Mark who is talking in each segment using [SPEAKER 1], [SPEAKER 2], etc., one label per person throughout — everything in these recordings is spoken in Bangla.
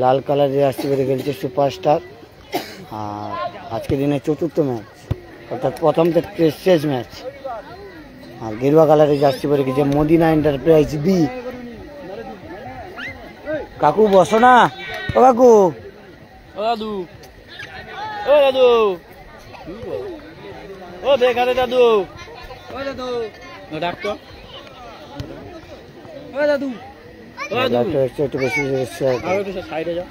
[SPEAKER 1] লাল কালারের জার্সি পরে খেলছে সুপারস্টার। আর আজকে দিনে চতুর্থ ম্যাচ, অর্থাৎ প্রথম থেকে শেষ ম্যাচ। আর গেরুয়া কালারের জার্সি পরে খেলছে মদিনা এন্টারপ্রাইজ বি। কাকু বসো না, ও কাকু,
[SPEAKER 2] ও দাদু, ও দাদু, ও দেখাতে দাদু, ও দাদু, ডাক্তার, ও দাদু, ও দাদু,
[SPEAKER 1] একটু বেশি
[SPEAKER 2] সাইডে যাও।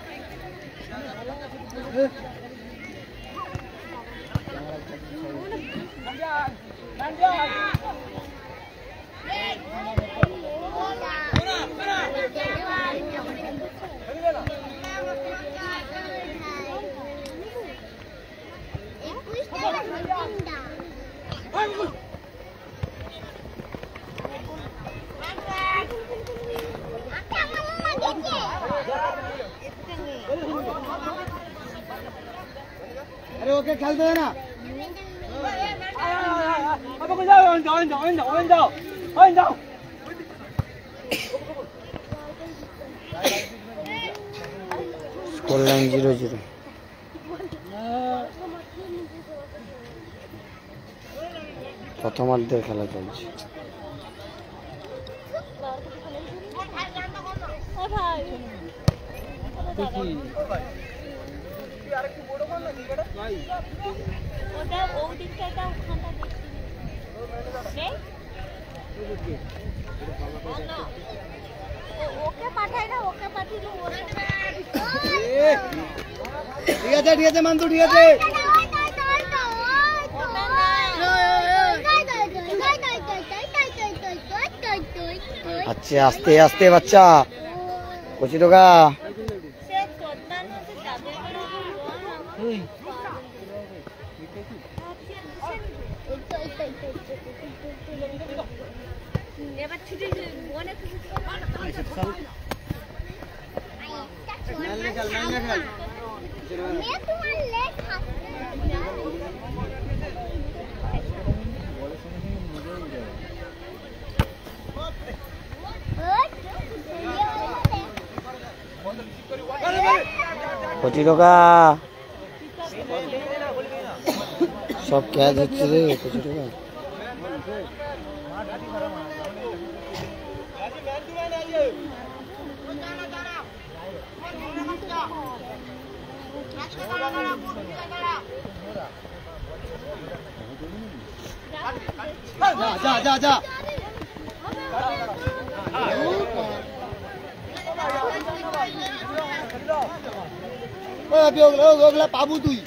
[SPEAKER 1] अरे ओके खेल दो ना। Score line 0-0। प्रथमार्धের খেলা চলছে। ঠিক আছে মান্তু, ঠিক আছে। আচ্ছা আস্তে আস্তে বাচ্চা, কচি টোকা। কচি টোকা সব ক্যাচ হচ্ছে রে, কচি টোকা। जा जा जा ওগুলা পাবো তুই।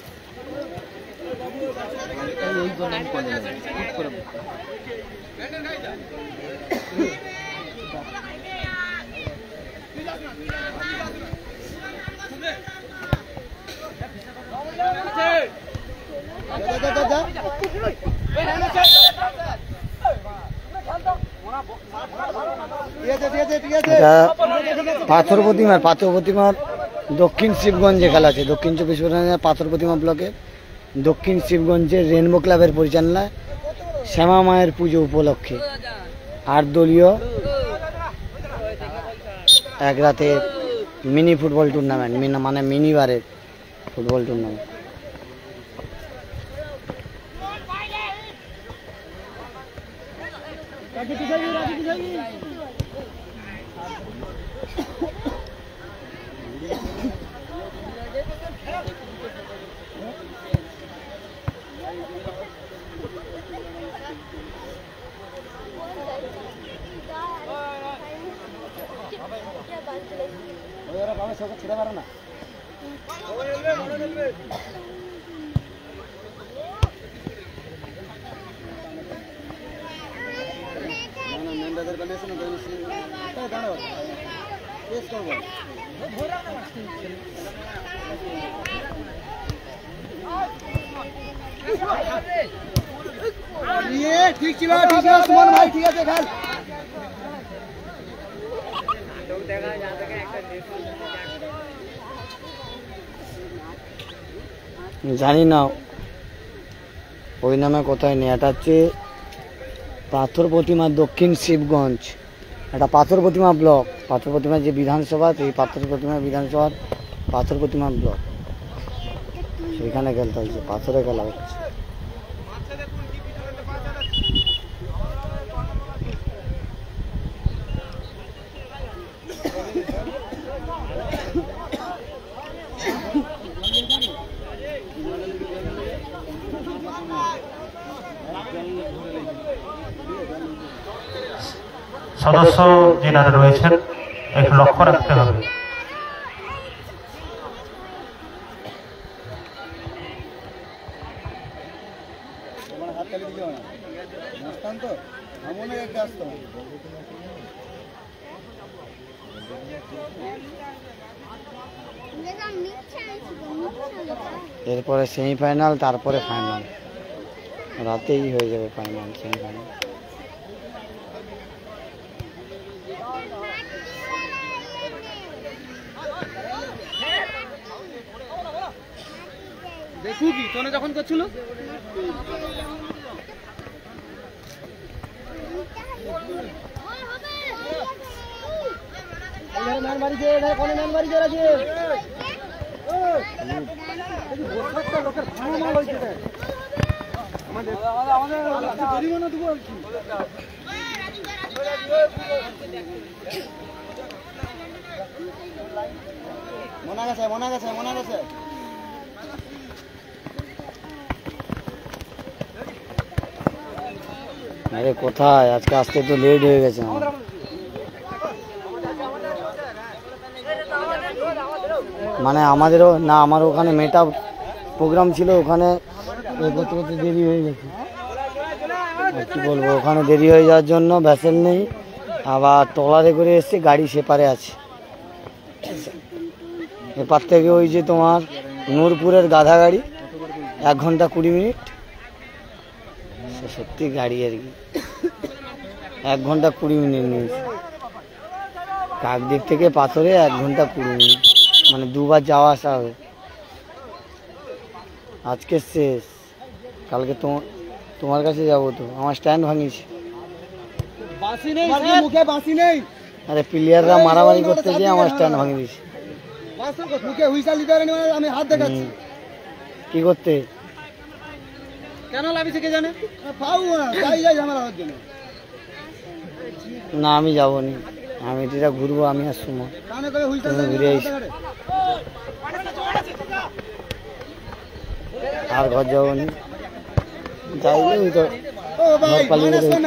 [SPEAKER 1] পাথর প্রতিমার দক্ষিণ শিবগঞ্জে খেলা আছে। দক্ষিণ 24 পরগনার পাথর প্রতিমা ব্লকের দক্ষিণ শিবগঞ্জের রেনবো ক্লাবের পরিচালনায় শ্যামা মায়ের পুজো উপলক্ষে 8 দলীয় এক রাতে মিনি ফুটবল টুর্নামেন্ট, মানে মিনি বারের ফুটবল টুর্নামেন্ট। ছেড়ে পারো না। ঠিক ছিল, সুমন ভাই, ঠিক আছে খেল। জানি না ওই নামে কোথায় নেই। এটা হচ্ছে পাথর প্রতিমা দক্ষিণ শিবগঞ্জ এটা পাথর প্রতিমা ব্লক, পাথর প্রতিমা যে বিধানসভা, এই পাথর প্রতিমা বিধানসভার পাথর প্রতিমা ব্লক, সেখানে খেলতে হচ্ছে, পাথরে খেলা হচ্ছে।
[SPEAKER 3] সদস্য যিনারা রয়েছেন একটু লক্ষ্য রাখতে হবে।
[SPEAKER 1] এরপরে সেমিফাইনাল, তারপরে ফাইনাল, রাতেই হয়ে যাবে ফাইনাল সেমিফাইনাল।
[SPEAKER 2] দেখু কি তোনে যখন করছিল
[SPEAKER 1] মনে গেছে, মনে গেছে, মনে গেছে। আরে কোথায়, আজকে আসতে তো লেট হয়ে গেছে আমার। মানে আমাদেরও না, আমার ওখানে মেটা প্রোগ্রাম ছিল, ওখানে করতে করতে দেরি হয়ে গেছে। কি বলবো, ওখানে দেরি হয়ে যাওয়ার জন্য ভ্যাসেল নেই, আবার ট্রলারে করে এসছে, গাড়ি সেপারে আছে। এপার থেকে ওই যে তোমার নূরপুরের গাধা গাড়ি 1 ঘন্টা 20 মিনিট, সত্যি গাড়ি আর কি 1 ঘন্টা 20 মিনিট নিয়েছে। কাকদ্বীপ থেকে পাথরে 1 ঘন্টা 20 মিনিট, মানে দুবার যাওয়া আসা হবে। আজকে শেষ, কালকে তোমার কাছে যাবো তো, আমার স্ট্যান্ড ভাঙিয়েছে। আরে প্লেয়াররা মারামারি করতে গিয়ে আমার স্ট্যান্ড ভাঙিয়ে দিয়েছে। কি করতে
[SPEAKER 2] কেন লাভিছে কে জানে?
[SPEAKER 1] না আমি যাবো নি, আমি এটা ঘুরবো, আমি আর সুমন তুমি ঘুরে আইসি, আর ঘর যাবো নি, যাইলে ওই তো ঘর পালিয়ে গেলে।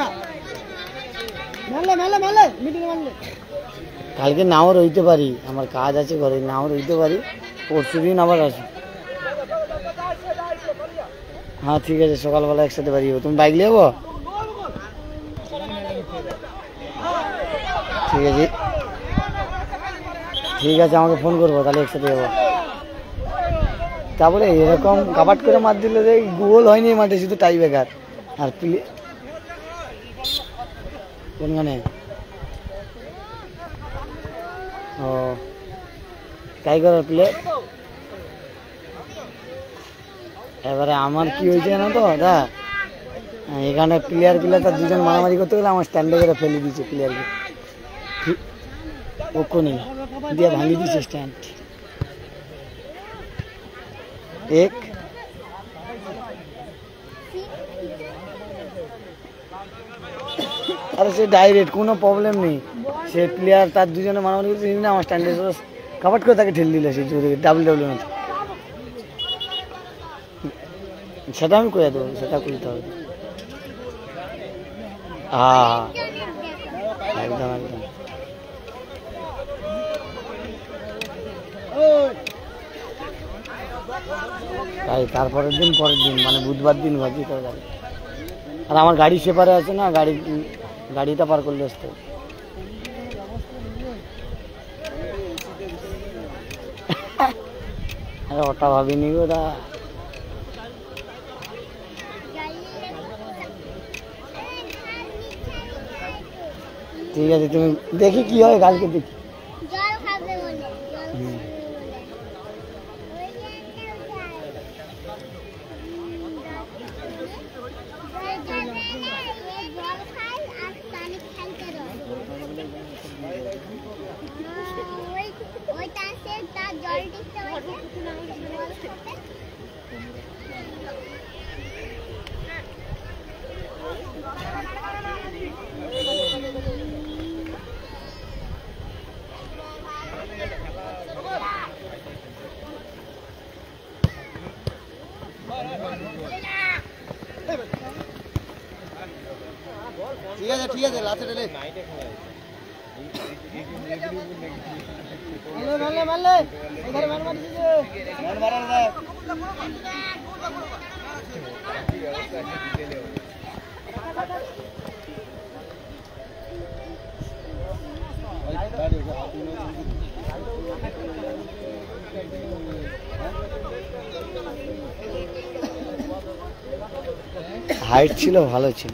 [SPEAKER 1] কালকে নাও রইতে পারি, আমার কাজ আছে ঘরে, নাও রইতে পারি, পরশু দিন আবার আসি। হ্যাঁ ঠিক আছে, সকালবেলা একসাথে বাড়ি যাবো। তুমি বাইক নিয়ে যাবো? ঠিক আছে, ঠিক আছে, আমাকে ফোন করবো, তাহলে একসাথে যাবো। তারপরে এরকম কাবাট করে মার দিলে রে, গোল হয়নি মাঠে, শুধু টাই বেকার। আর কোনখানে? ও তাই করার প্লে। এবারে আমার কি হয়েছে না তো দাদা, এখানে প্লেয়ার তার দুজন মারামারি করতে গেলে আমার স্ট্যান্ডে করে ফেলে দিয়েছে প্লেয়ারকে, ওখানে দিয়ে ভাঙিয়ে দিয়েছে স্ট্যান্ড। এক আরে সে ডাইরেক্ট, কোনো প্রবলেম নেই, সে প্লেয়ার তার দুজনে মারামারি করতে আমার স্ট্যান্ডে কাবাট করে তাকে ঠেলে দিল, সে জোরে ডাবল মতো। সেটা আমি করে দেবো, সেটা করতে হবে। হ্যাঁ একদম একদম। তাই তারপরের দিন, পরের দিন মানে বুধবার দিন ভাজি করে যাবে। আর আমার গাড়ি সেপারে আছে না, গাড়িটা পার করলে আসতে। আরে ওটা ভাবিনি ওটা। ঠিক আছে, তুমি দেখি কি হয় কালকে, দেখি। ঠিক আছে লাস্টে ঢেলে মারলে এখানে ম্যান মারিছে যে ম্যান মারার না হাইট ছিল ভালো ছিল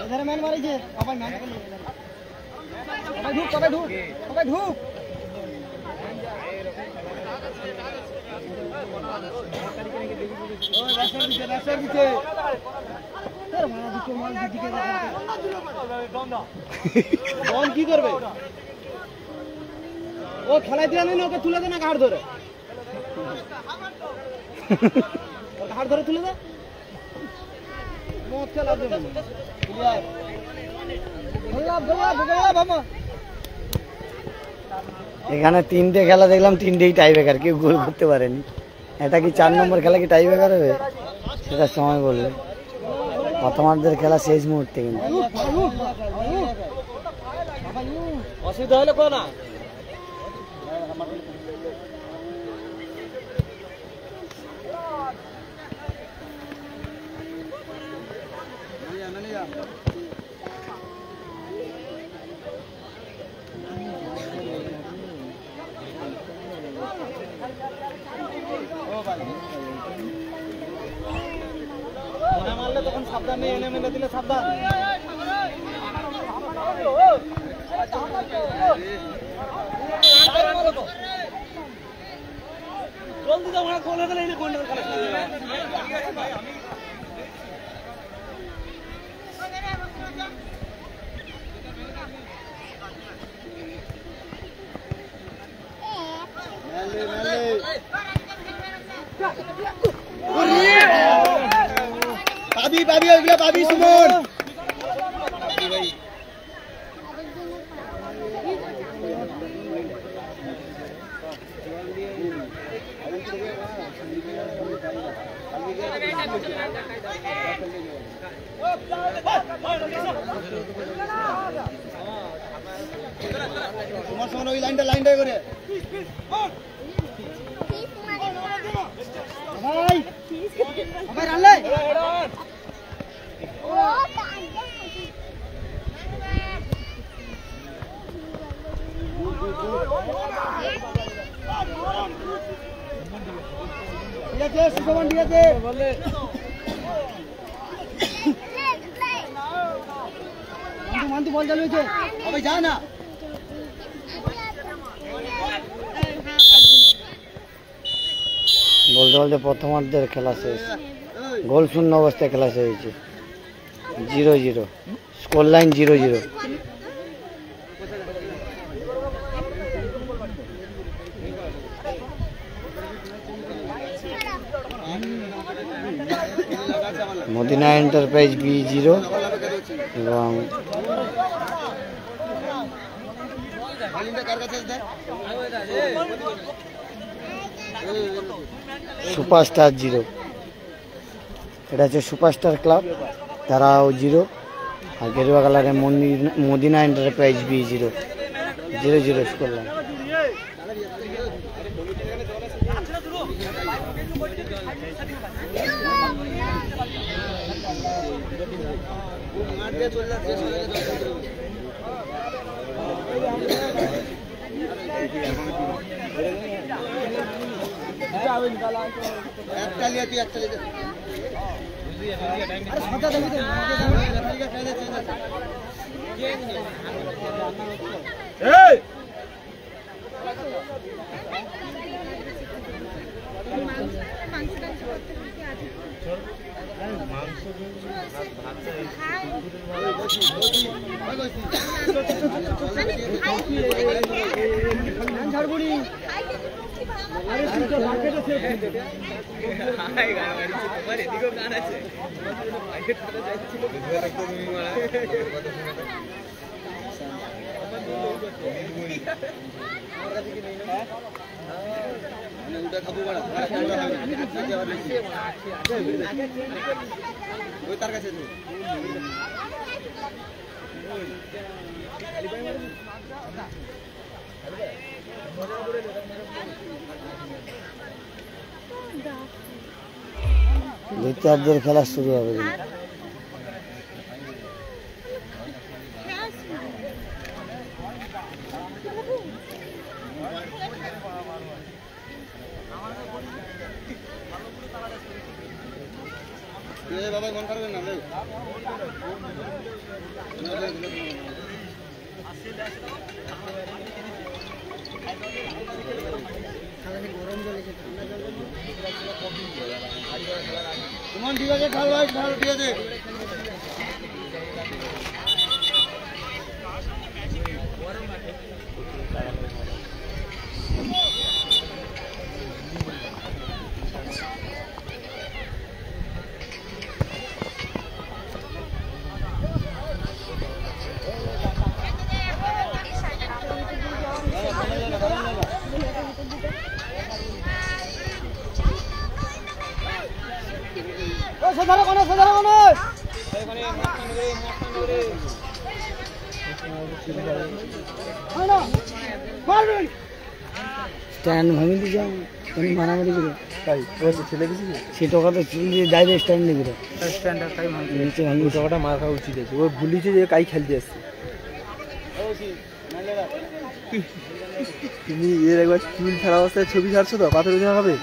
[SPEAKER 1] এধারে ম্যান মারিছে আবার ম্যান কবে ঢুক কি করবে ও খেলাই দিয়ে নেই ওকে তুলে দে না ঘাড় ধরে তুলে দে এখানে তিনটে খেলা দেখলাম, তিনটেই টাই ব্রেকার, কেউ গোল করতে পারেনি। এটা কি 4 নম্বর খেলা কি টাই ব্রেকার হবে সেটা সময় বলবে। প্রথমার্ধের খেলা শেষ মুহূর্তে কিন্তু
[SPEAKER 2] অসুবিধা হলে কো না মারলে তখন সাবধান নেই, এনে মেনে দিলে সাবধান। জলদি তো আমরা গোল হয়ে গেলে এই গোলের খেলা শুরু হয়ে যাবে।
[SPEAKER 1] পাবি ওইগুলো পাবি সুমন। তোমার সঙ্গে ওই লাইনটা করে ভাই ভাই রানলে ঠিক আছে সুমন, ঠিক আছে বলে মান্তু বল চালু হয়েছে ভাই, যা না বলতে বলতে প্রথমার্ধের খেলা শেষ, গোল শূন্য অবস্থায় খেলা শেষ হয়েছে। 0-0 score line 0-0। Medina enterprise B0 এবং সুপারস্টার 0। এটা হচ্ছে সুপারস্টার ক্লাব, তারাও 0। আর গেরুয়া কালারের Madina enterprise B0। 0-0 score line. Jharburi
[SPEAKER 2] তার কাছে
[SPEAKER 1] দ্বিতীয়ার্ধের খেলা শুরু হবে।
[SPEAKER 2] বাবা মন করবেন না তোমার ঠিক আছে খাল ভাই খাল ঠিক আছে
[SPEAKER 1] স্ট্যান্ড ভাঙি দিয়েছে মারামারি করে সে টাকা তো চুল দিয়ে ডাইরেক্ট স্ট্যান্ড নিয়ে গেল নিচে ভাঙি
[SPEAKER 4] টাকাটা মার খাওয়া উচিত আছে ও ভুলিছে যে কাই খেলতে আসছে তুমি এর একবার চুল ছাড়া অবস্থায় ছবি ছাড়ছো তো পাথর দিন হবে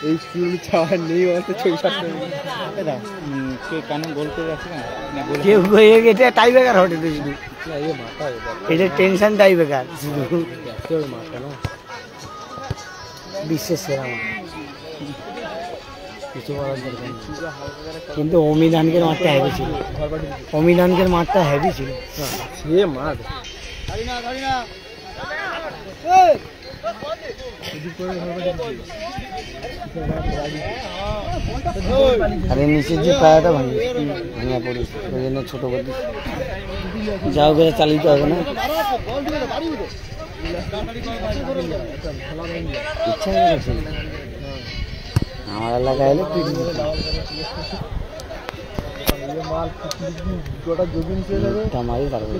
[SPEAKER 4] এই চুল ছাড়া নেই অবস্থায় ছবি ছাড়তে
[SPEAKER 2] কানে গোল করে রাখছে না
[SPEAKER 1] কেউ এটা টাই বেকার হটে তো শুধু এটা টেনশন টাই বেকার শুধু বিশ্বের সেরা মাঠ। কিছু বলার দরকার নেই। কিন্তু অমিদানকের মাঠটা হেভি ছিল, অমিদানকের মাঠটা হেভি ছিল।
[SPEAKER 4] সে মাঠ
[SPEAKER 1] আরে নিচের যে পায়াটা ভাঙা পড়েছে ওই জন্য ছোট করে যাও করে চালিত হবে না ইচ্ছা করেছে আমার এলাকায় এলে পিটি মারি তারপরে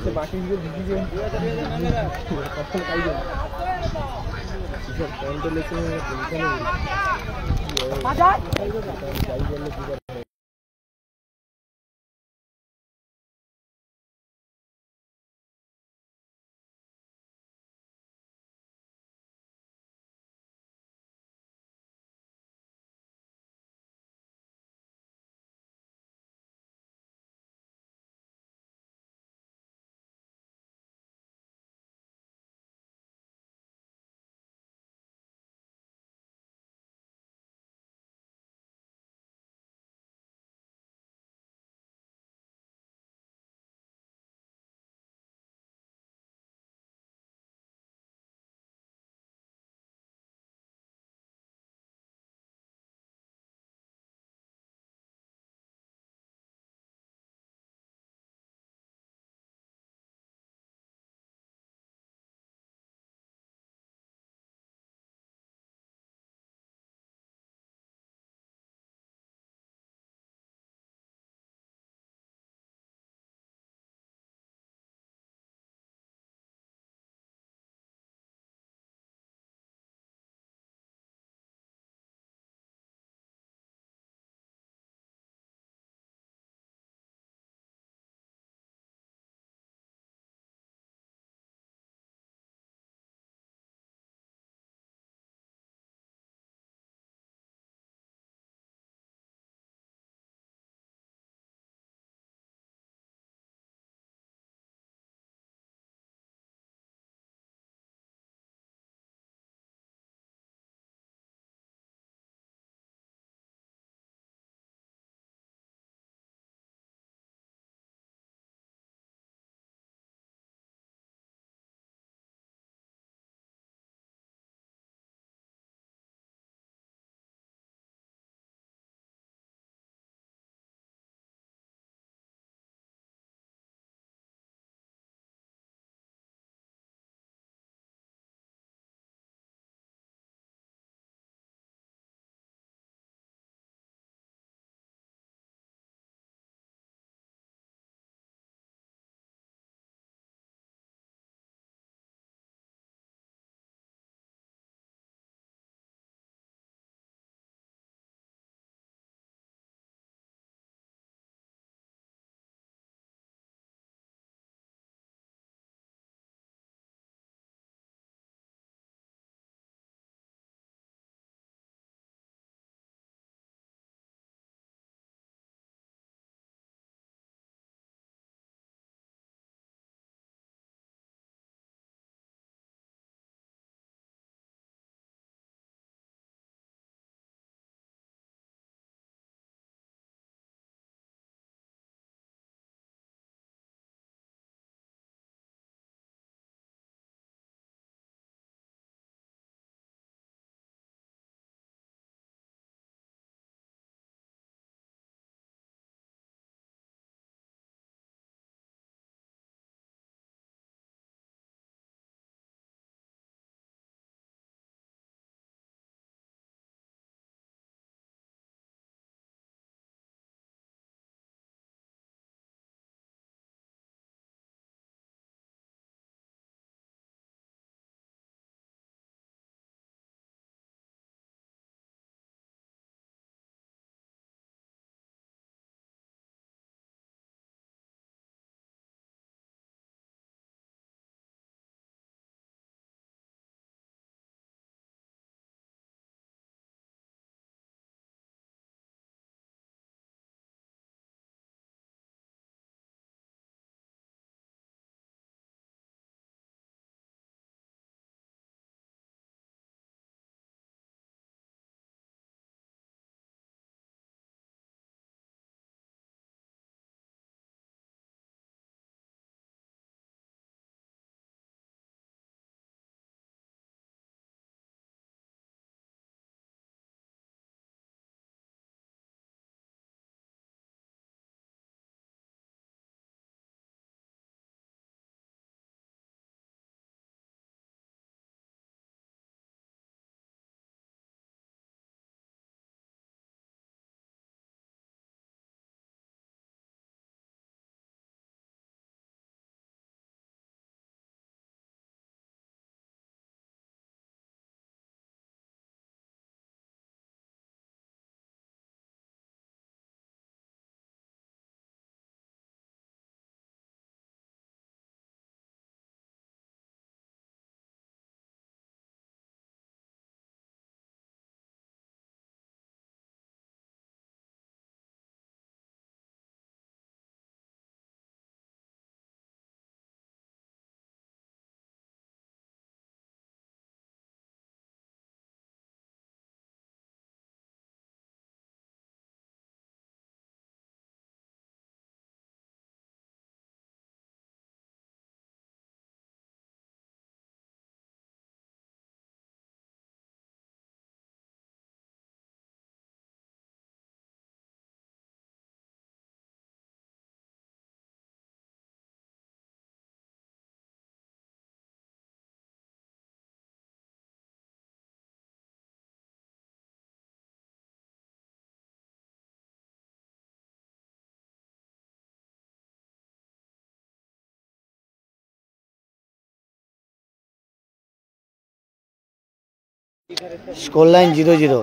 [SPEAKER 1] স্কোর লাইন 0-0।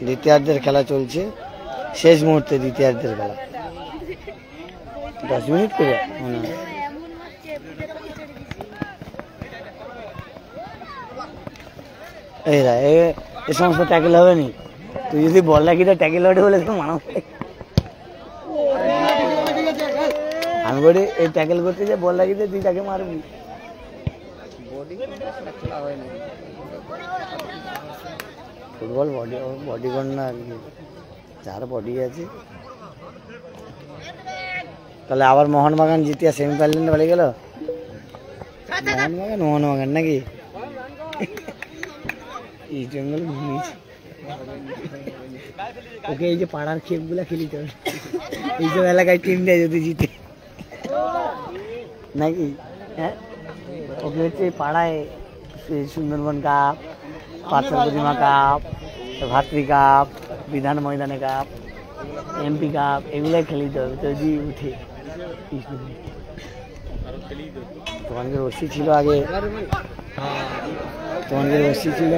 [SPEAKER 1] দ্বিতীয়ার্ধের খেলা চলছে, শেষ মুহূর্তে দ্বিতীয়ার্ধের খেলা। 10 মিনিট করে মনে হয়। এ সমস্ত ট্যাকেল হবে নি। তুই যদি বল রাখি তো ট্যাকেল হবে বলে তো মানুষ আমি বলি এই ট্যাকেল করতে যে বল রাখি তুই তাকে মারবি। ফুটবল বডি কর না আর কি, যার বডি আছে। তাহলে আবার মোহনবাগান জিতিয়া সেমিফাইনালে বাড়ি গেল। মোহনবাগান নাকি ইস্ট বেঙ্গল ঘুমিয়েছে। ওকে এই যে পাড়ার খেপ গুলা খেলিতে হবে, এইসব এলাকায় টিম দেয় যদি জিতে নাকি। হ্যাঁ, ওকে হচ্ছে পাড়ায় সুন্দরবন কাপ, পাথর প্রতিমা কাপ, ভাতৃ কাপ, বিধান ময়দানে কাপ, এমপি কাপ, এগুলাই খেলিতে হবে যদি উঠে। তোমাদের রশি ছিল আগে, তোমাদের রশি ছিল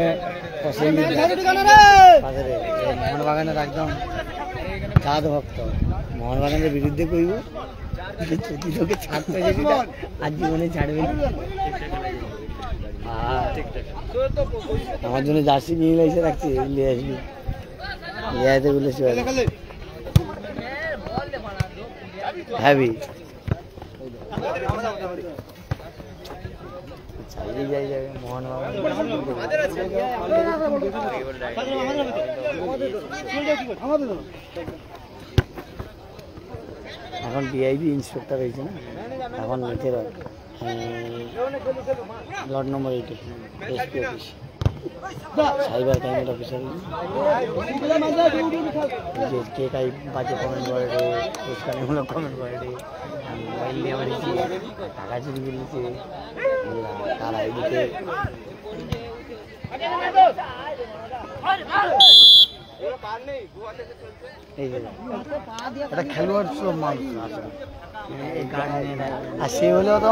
[SPEAKER 1] মোহনবাগানের একদম চাঁদ ভক্ত। মোহনবাগানের বিরুদ্ধে কইব যদি লোকে ছাড়তে আর জীবনে ছাড়বে না। আমার জন্য জার্সি নিয়ে এসে রাখছি, নিয়ে আসবি, নিয়ে আসতে বলেছি হ্যাভি চালিয়ে যাই যাবে মোহনবাগান। এখন ডিআইবি ইন্সপেক্টর হয়েছে না, এখন মেথের লট নম্বর 8 SP office, cyber crime officer. যে কে কাই বাজে কমেন্ট করে রে, উস্কানিমূলক কমেন্ট করে রে, মোবাইল নিয়ে মারিছে, টাকা চুরি করেছে, তার আইডিতে একটা খেলোয়াড় সব মানুষ আছে। আর সে হলেও তো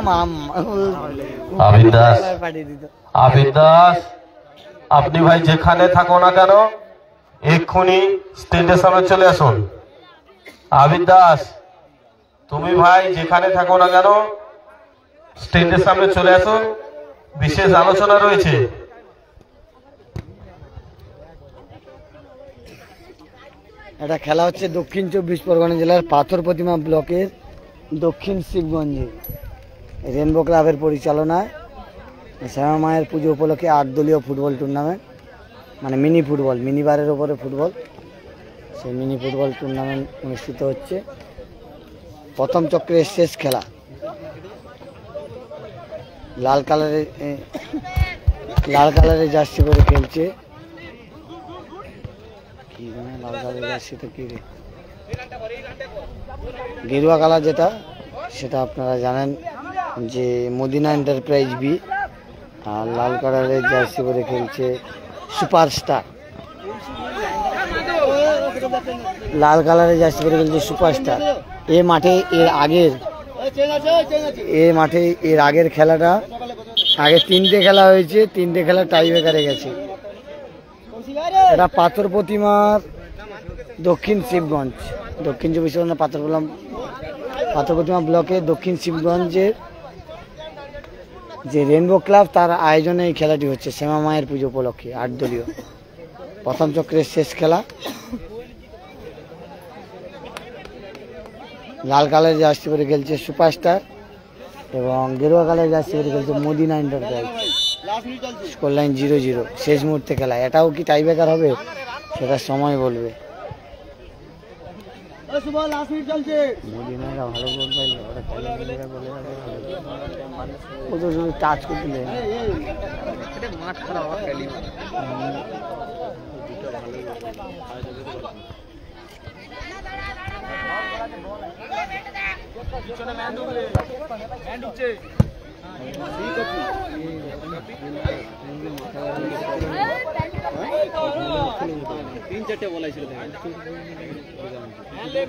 [SPEAKER 3] আবিদ দাস, আপনি ভাই যেখানে থাকো না কেন এক্ষুনি স্টেজের সামনে চলে আসুন। আবিদ দাস, তুমি ভাই যেখানে থাকো না কেন স্টেজের সামনে চলে আসুন, বিশেষ আলোচনা রয়েছে।
[SPEAKER 1] এটা খেলা হচ্ছে দক্ষিণ 24 পরগনা জেলার পাথর প্রতিমা ব্লকের দক্ষিণ শিবগঞ্জে রেনবো ক্লাবের পরিচালনায় শ্যামা মায়ের পুজো উপলক্ষে 8 দলীয় ফুটবল টুর্নামেন্ট, মানে মিনি ফুটবল, মিনি বারের ওপরে ফুটবল, সেই মিনি ফুটবল টুর্নামেন্ট অনুষ্ঠিত হচ্ছে। প্রথম চক্রের শেষ খেলা। লাল কালারের জার্সি পরে খেলছে, লাল কালারের জার্সি তো কি রে, গেরুয়া কালার যেটা, সেটা আপনারা জানেন যে মদিনা এন্টারপ্রাইজ বি। আর লাল কালারের জার্সি পরে খেলছে সুপারস্টার। লাল কালারের জার্সি পরে খেলছে সুপারস্টার। এ মাঠে এর আগের খেলাটা, আগে 3টে খেলা হয়েছে, 3টে খেলা টাই ব্রেকারে গেছে। এটা পাথর প্রতিমার দক্ষিণ শিবগঞ্জ, দক্ষিণ 24 পরগনা পাথর প্রতিমা ব্লকে দক্ষিণ শিবগঞ্জের যে রেনবো ক্লাব, তার আয়োজনে এই খেলাটি হচ্ছে শ্যামা মায়ের পুজো উপলক্ষে 8 দলীয়। প্রথম চক্রের শেষ খেলা। লাল কালারের জার্সি পরে খেলছে সুপারস্টার এবং গেরুয়া কালারের জার্সি পরে খেলছে মদিনা এন্টারপ্রাইজ। স্কোর লাইন 0-0, শেষ মুহূর্তে খেলা। এটাও কি টাই ব্রেকার হবে সেটা সময় বলবে। মদিনারা ভালো গোল পাইলে ওরা ও তো শুধু টাচ করতে মাঠ খেলা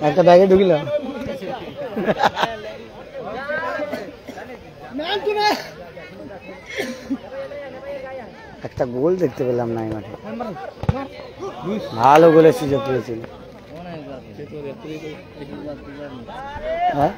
[SPEAKER 1] একটা ব্যাগে ঢুকিল। একটা গোল দেখতে পেলাম না এই মাঠে। ভালো গোলের সুযোগ পেয়েছিল। হ্যাঁ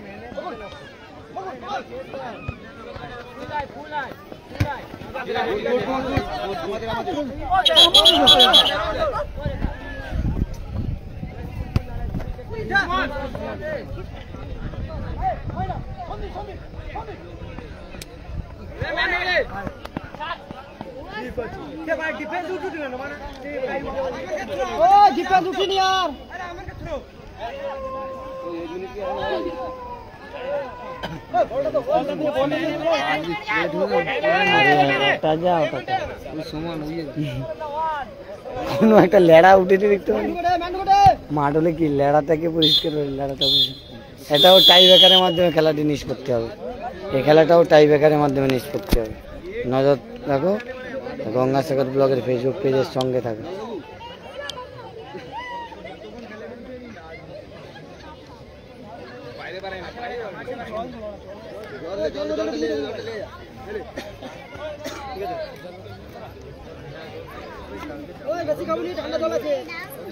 [SPEAKER 1] কোনো একটা লেড়া উঠেছে দেখতে পারি। মাঠ হলে কি লেড়া থেকে পরিষ্কার হবে, লেড়াটা এটাও টাই ব্রেকারের মাধ্যমে খেলাটি নিষ্পত্তি হবে। এই খেলাটাও টাই ব্রেকারের মাধ্যমে নিষ্পত্তি হবে। নজর রাখো, গঙ্গাসাগর ব্লগের ফেসবুক পেজের সঙ্গে থাকো।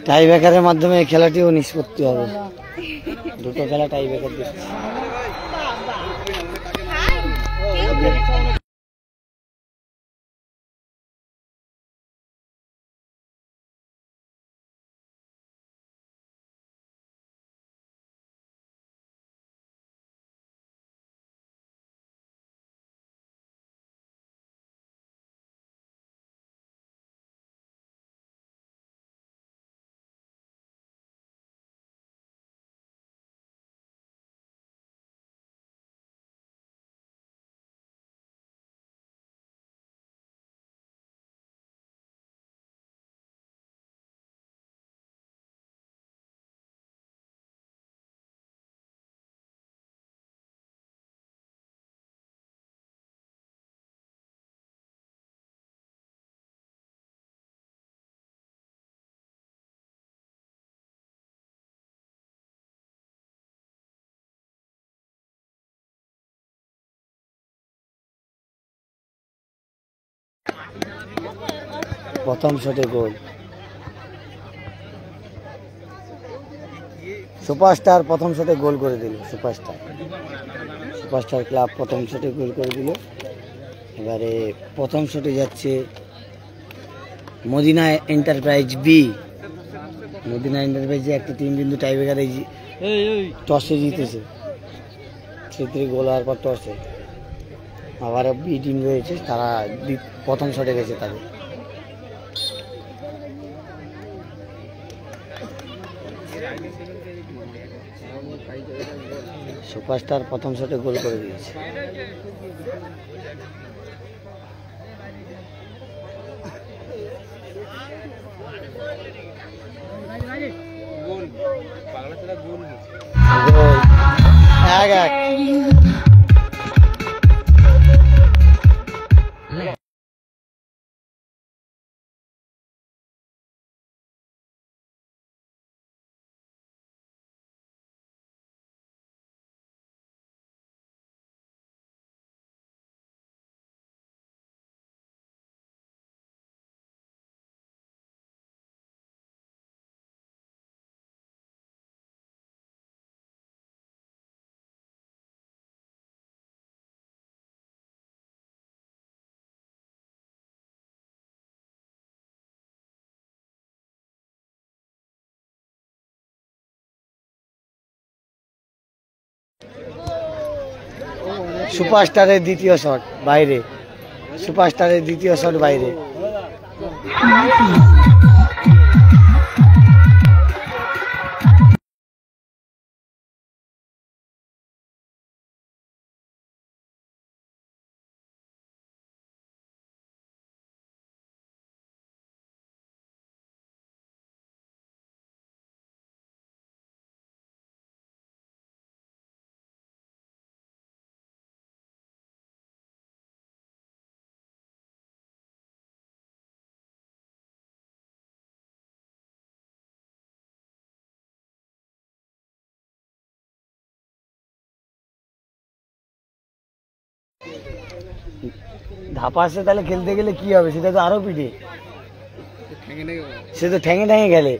[SPEAKER 1] টাই ব্রেকারের মাধ্যমে এই খেলাটিও নিষ্পত্তি হবে। দুটো খেলা টাই ব্রেকার দিচ্ছে। প্রথম শটে গোল। সুপারস্টার প্রথম শটে গোল করে দিল। সুপারস্টার ক্লাব প্রথম শটে গোল করে দিল। এবারে প্রথম শটে যাচ্ছে মদিনা এন্টারপ্রাইজ বি। মদিনা এন্টারপ্রাইজে একটা 3 বিন্দু টাই ব্রেকারে টসে জিতেছে। সেক্ষেত্রে গোল হওয়ার পর টসে আবারও বি টিম রয়েছে, তারা প্রথম শটে গেছে তাদের। সুপারস্টার প্রথম শটে গোল করে দিয়েছে। গোল 1-1। সুপারস্টারের দ্বিতীয় শট বাইরে। সুপারস্টারের দ্বিতীয় শট বাইরে। ধাপাসে তাহলে খেলতে গেলে কি হবে, সেটা তো আরো পিঠে, সে তো ঠেঙে ঠেঙে গেলে।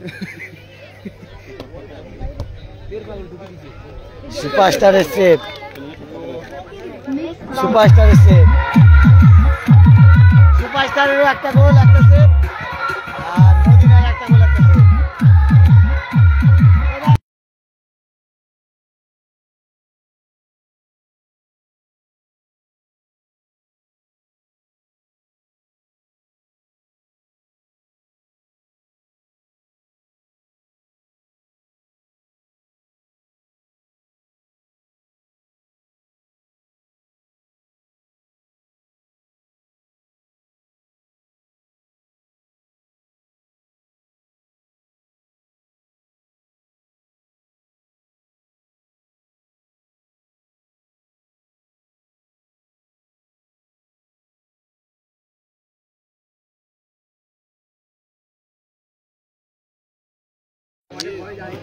[SPEAKER 1] সুপারস্টারের সেট, সুপারস্টারের সেট, সুপারস্টারেরও একটা গোল একটা সেট, আর মদিনার একটা গোল একটা সেট।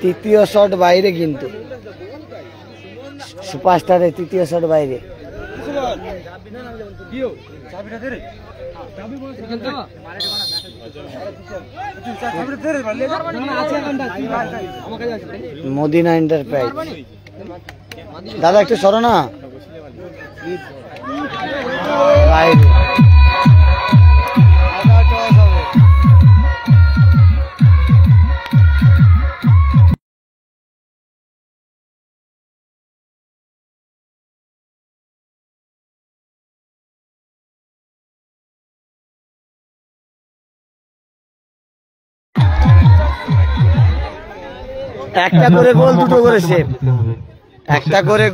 [SPEAKER 1] তৃতীয় শট বাইরে, কিন্তু সুপারস্টারের তৃতীয় শট বাইরে। মদিনা এন্টারপ্রাইজ, দাদা একটু সরো না বাইরে। একটা করে গোল, দুটো করে সেভ, একটা করে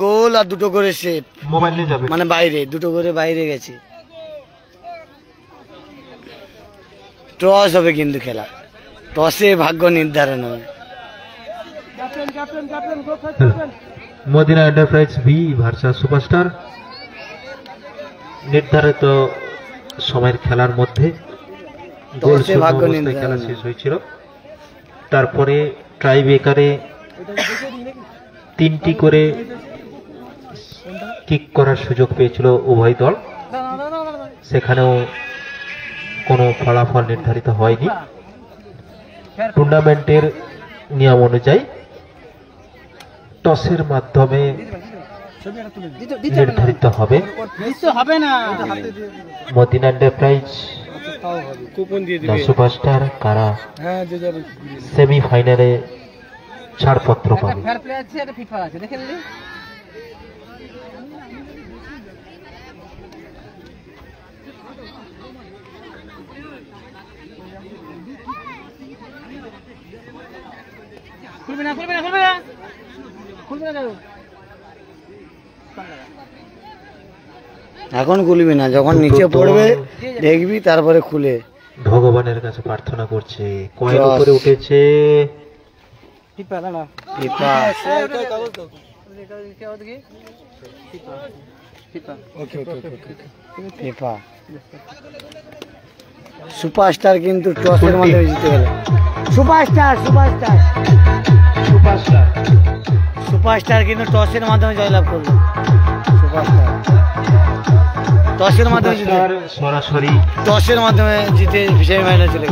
[SPEAKER 1] গোল আর দুটো করে সেভ, মানে বাইরে, দুটো করে বাইরে গেছে। টস হবে কিন্তু খেলা, টসে ভাগ্য নির্ধারণ হবে।
[SPEAKER 3] Madina enterprise B versus superstar, নির্ধারিত সময়ের খেলার মধ্যে গোল শূন্য অবস্থায় খেলা শেষ হয়েছিল। তারপরে টাই ব্রেকারে 3টি করে কিক করার সুযোগ পেয়েছিল উভয় দল, সেখানেও কোনো ফলাফল নির্ধারিত হয়নি। টুর্নামেন্টের নিয়ম অনুযায়ী টসের মাধ্যমে নির্ধারিত হবে মদিনা এন্টারপ্রাইজ না সুপারস্টার কারা সেমিফাইনালে ছাড়পত্র পাবে।
[SPEAKER 1] এখন খুলবি না, যখন নিচে পড়বে দেখবি তারপরে খুলে।
[SPEAKER 3] ভগবানের কাছে প্রার্থনা করছে, কয়েন উপরে উঠেছে। সুপারস্টার কিন্তু টসের মাধ্যমে জিতে গেল। সুপারস্টার সুপারস্টার সুপারস্টার সুপারস্টার কিন্তু টসের মাধ্যমে জয়লাভ করলো। সুপারস্টার টসের মাধ্যমে জিতে, সরাসরি
[SPEAKER 1] টসের মাধ্যমে জিতে সেমিফাইনালে চলে গেল।